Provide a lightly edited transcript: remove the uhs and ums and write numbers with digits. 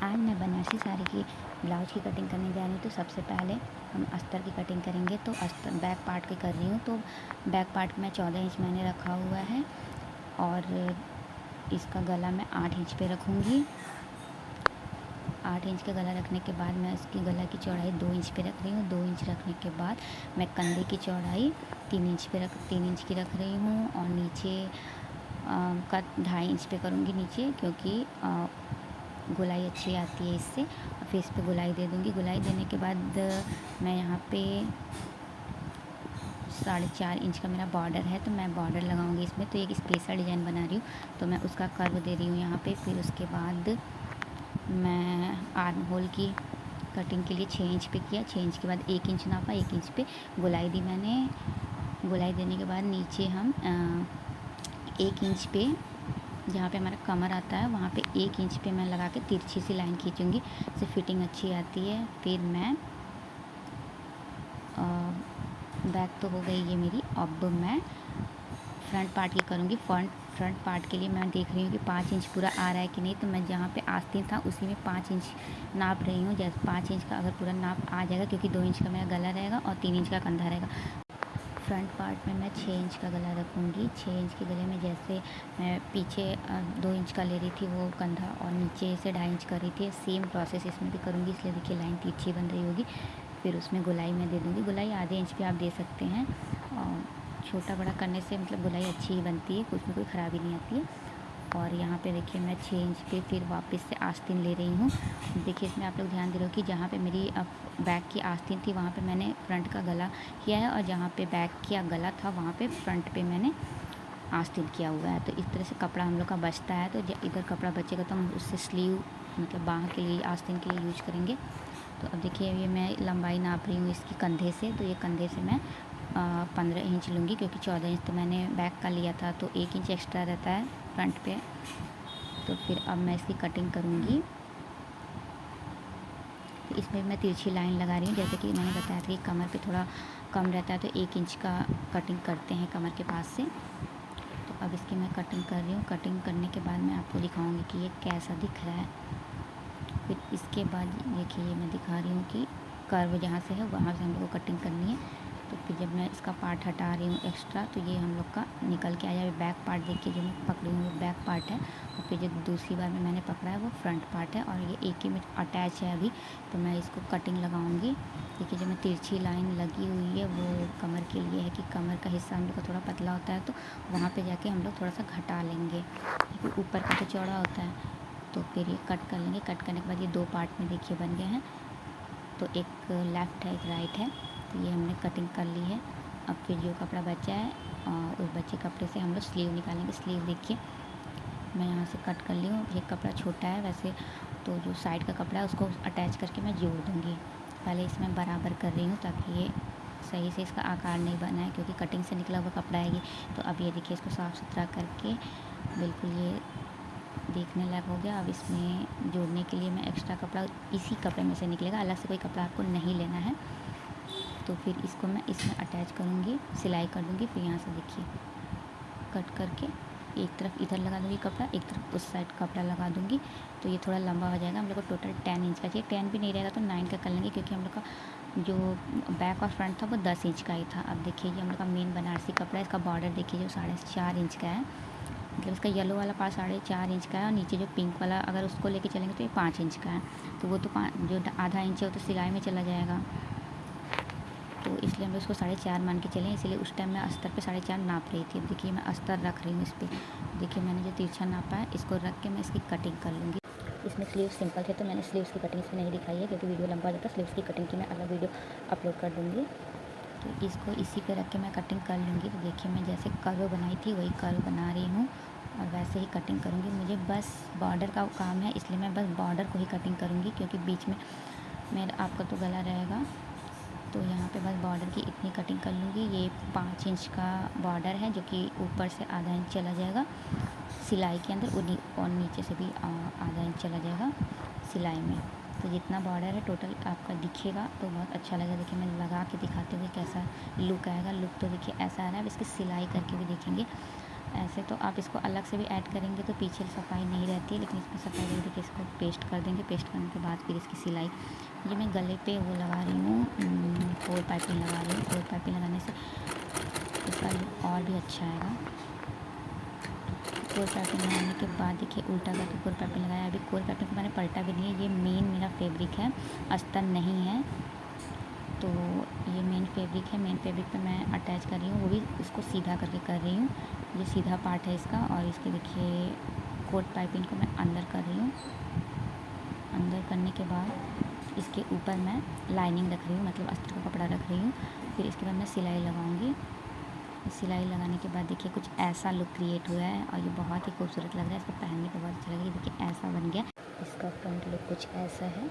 आज मैं बनारसी साड़ी की ब्लाउज की कटिंग करने जा रही हूँ। तो सबसे पहले हम अस्तर की कटिंग करेंगे। तो अस्तर बैक पार्ट की कर रही हूँ। तो बैक पार्ट में 14 इंच मैंने रखा हुआ है और इसका गला मैं 8 इंच पे रखूँगी। 8 इंच का गला रखने के बाद मैं इसकी गला की चौड़ाई 2 इंच पे रख रही हूँ। 2 इंच रखने के बाद मैं कंधे की चौड़ाई 3 इंच की रख रही हूँ और नीचे का 2.5 इंच पे करूँगी नीचे, क्योंकि गोलाई अच्छी आती है इससे। और फिर इस पर गोलाई दे दूँगी। गोलाई देने के बाद मैं यहाँ पे 4.5 इंच का मेरा बॉर्डर है, तो मैं बॉर्डर लगाऊंगी इसमें। तो एक स्पेशल डिज़ाइन बना रही हूँ, तो मैं उसका कर्व दे रही हूँ यहाँ पे। फिर उसके बाद मैं आर्म होल की कटिंग के लिए 6 इंच पे किया। 6 इंच के बाद 1 इंच नापा, 1 इंच पे गोलाई दी मैंने। गोलाई देने के बाद नीचे हम 1 इंच पे, जहाँ पे हमारा कमर आता है वहाँ पे 1 इंच पे मैं लगा के तिरछी सी लाइन खींचूँगी, इससे फिटिंग अच्छी आती है। फिर मैं बैक तो हो गई ये मेरी। अब मैं फ्रंट पार्ट की करूँगी। फ्रंट पार्ट के लिए मैं देख रही हूँ कि 5 इंच पूरा आ रहा है कि नहीं। तो मैं जहाँ पे आस्तीन था उसी में 5 इंच नाप रही हूँ। जैसे 5 इंच का अगर पूरा नाप आ जाएगा, क्योंकि 2 इंच का मेरा गला रहेगा और 3 इंच का कंधा रहेगा। फ्रंट पार्ट में मैं 6 इंच का गला रखूँगी। 6 इंच के गले में जैसे मैं पीछे 2 इंच का ले रही थी वो कंधा, और नीचे से 2.5 इंच कर रही थी, सेम प्रोसेस इसमें भी करूँगी। इसलिए देखिए लाइन तिरछी बन रही होगी। फिर उसमें गोलाई मैं दे दूँगी। गोलाई आधे इंच पे आप दे सकते हैं, और छोटा बड़ा करने से मतलब गोलाई अच्छी ही बनती है, उसमें कोई ख़राबी नहीं आती है। और यहाँ पे देखिए मैं 6 इंच पे फिर वापस से आस्तीन ले रही हूँ। देखिए इसमें आप लोग ध्यान दे रहे हो कि जहाँ पे मेरी बैक की आस्तीन थी वहाँ पे मैंने फ्रंट का गला किया है, और जहाँ पे बैक का गला था वहाँ पे फ्रंट पे मैंने आस्तीन किया हुआ है। तो इस तरह से कपड़ा हम लोग का बचता है। तो इधर कपड़ा बचेगा तो हम उससे स्लीव मतलब बाह के लिए, आस्तीन के लिए यूज करेंगे। तो अब देखिए ये मैं लंबाई नाप रही हूँ इसकी कंधे से। तो ये कंधे से मैं 15 इंच लूँगी, क्योंकि 14 इंच तो मैंने बैक का लिया था, तो 1 इंच एक्स्ट्रा रहता है फ्रंट पे। तो फिर अब मैं इसकी कटिंग करूँगी। तो इसमें मैं तिरछी लाइन लगा रही हूँ। जैसे कि मैंने बताया था कि कमर पे थोड़ा कम रहता है, तो 1 इंच का कटिंग करते हैं कमर के पास से। तो अब इसकी मैं कटिंग कर रही हूँ। कटिंग करने के बाद मैं आपको दिखाऊँगी कि ये कैसा दिख रहा है। फिर इसके बाद देखिए ये मैं दिखा रही हूँ कि कर्व जहाँ से है वहाँ से हम लोग को कटिंग करनी है। तो फिर जब मैं इसका पार्ट हटा रही हूँ एक्स्ट्रा, तो ये हम लोग का निकल के आया। बैक पार्ट देखिए जो मैं पकड़ी हूँ वो बैक पार्ट है, और फिर जो दूसरी बार में मैंने पकड़ा है वो फ्रंट पार्ट है, और ये एक ही में अटैच है अभी। तो मैं इसको कटिंग लगाऊंगी। देखिए जो मैं तिरछी लाइन लगी हुई है वो कमर के लिए है, कि कमर का हिस्सा हम लोग का थोड़ा पतला होता है, तो वहाँ पर जाके हम लोग थोड़ा सा घटा लेंगे, क्योंकि ऊपर का तो चौड़ा होता है। तो फिर ये कट कर लेंगे। कट करने के बाद ये 2 पार्ट में देखिए बन गए हैं। तो एक लेफ़्ट है, एक राइट है। तो ये हमने कटिंग कर ली है। अब फिर जो कपड़ा बचा है उस बचे कपड़े से हम लोग स्लीव निकालेंगे। स्लीव देखिए मैं यहाँ से कट कर ली हूँ। ये कपड़ा छोटा है वैसे, तो जो साइड का कपड़ा है उसको अटैच करके मैं जोड़ दूँगी। पहले इसमें बराबर कर रही हूँ ताकि ये सही से इसका आकार नहीं बना है, क्योंकि कटिंग से निकला हुआ कपड़ा है ये। तो अब ये देखिए इसको साफ़ सुथरा करके बिल्कुल ये देखने लायक हो गया। अब इसमें जोड़ने के लिए मैं एक्स्ट्रा कपड़ा इसी कपड़े में से निकलेगा, अलग से कोई कपड़ा आपको नहीं लेना है। तो फिर इसको मैं इसमें अटैच करूँगी, सिलाई कर दूँगी। फिर यहाँ से देखिए कट करके एक तरफ इधर लगा दूँगी कपड़ा, एक तरफ उस साइड कपड़ा लगा दूँगी। तो ये थोड़ा लंबा हो जाएगा। हम लोग को टोटल 10 इंच का चाहिए। 10 भी नहीं रहेगा तो 9 का कर लेंगे, क्योंकि हम लोग का जो बैक और फ्रंट था वो 10 इंच का ही था। अब देखिए ये हम लोग का मेन बनारसी कपड़ा है। इसका बॉर्डर देखिए जो 4.5 इंच का है, मतलब इसका येलो वाला पार्ट 4.5 इंच का है, और नीचे जो पिंक वाला अगर उसको लेके चलेंगे तो ये 5 इंच का है। तो वो तो जो आधा इंच है वो तो सिलाई में चला जाएगा। तो इसलिए हम लोग इसको 4.5 मान के चलें। इसलिए उस टाइम मैं अस्तर पे 4.5 नाप रही थी। अब देखिए मैं अस्तर रख रही हूँ इस पर। देखिए मैंने जो तिरछा नापा है इसको रख के मैं इसकी कटिंग कर लूँगी। इसमें स्लीव सिंपल थे तो मैंने स्लीव्स की कटिंग इसमें नहीं दिखाई है, क्योंकि वीडियो लंबा हो जाता है। स्लीव्स की कटिंग की मैं अलग वीडियो अपलोड कर दूँगी। तो इसको इसी पे रख के मैं कटिंग कर लूँगी। तो देखिए मैं जैसे कर्व बनाई थी वही कर्व बना रही हूँ, और वैसे ही कटिंग करूँगी। मुझे बस बॉर्डर का काम है, इसलिए मैं बस बॉर्डर को ही कटिंग करूँगी, क्योंकि बीच में मेरा आपका तो गला रहेगा। तो यहाँ पे बस बॉर्डर की इतनी कटिंग कर लूँगी। ये 5 इंच का बॉर्डर है, जो कि ऊपर से आधा इंच चला जाएगा सिलाई के अंदर, और नीचे से भी आधा इंच चला जाएगा सिलाई में। तो जितना बॉर्डर है टोटल आपका दिखेगा तो बहुत अच्छा लगेगा। देखिए मैं लगा के दिखाते हुए कैसा लुक आएगा। लुक तो देखिए ऐसा आ रहा है। अब इसकी सिलाई करके भी देखेंगे। ऐसे तो आप इसको अलग से भी ऐड करेंगे तो पीछे सफाई नहीं रहती है, लेकिन इसमें सफाई रहेगी। देखिए इसको पेस्ट कर देंगे। पेस्ट करने के बाद फिर इसकी सिलाई, ये मैं गले पे वो लगा रही हूँ, फोर पाइपिंग लगा रही हूँ। फोर पाइपिंग लगाने से इसका लुक और भी अच्छा आएगा। कोर पाइपिंग लगाने के बाद देखिए उल्टा करके कोर पाइपिंग लगाया। अभी कोर पाइपिंग को मैंने पलटा भी नहीं है, ये मेन मेरा फैब्रिक है, अस्तर नहीं है। तो ये मेन फैब्रिक है, मेन फैब्रिक पे मैं अटैच कर रही हूँ, वो भी उसको सीधा करके कर रही हूँ। ये सीधा पार्ट है इसका। और इसके देखिए कोट पाइपिंग को मैं अंदर कर रही हूँ। अंदर करने के बाद इसके ऊपर मैं लाइनिंग रख रही हूँ, मतलब अस्तर का कपड़ा रख रही हूँ। फिर इसके बाद मैं सिलाई लगाऊंगी। सिलाई लगाने के बाद देखिए कुछ ऐसा लुक क्रिएट हुआ है और ये बहुत ही खूबसूरत लग रहा है। इसको पहनने के बाद अच्छा लग रहा है। देखिए ऐसा बन गया। इसका फ्रंट लुक कुछ ऐसा है।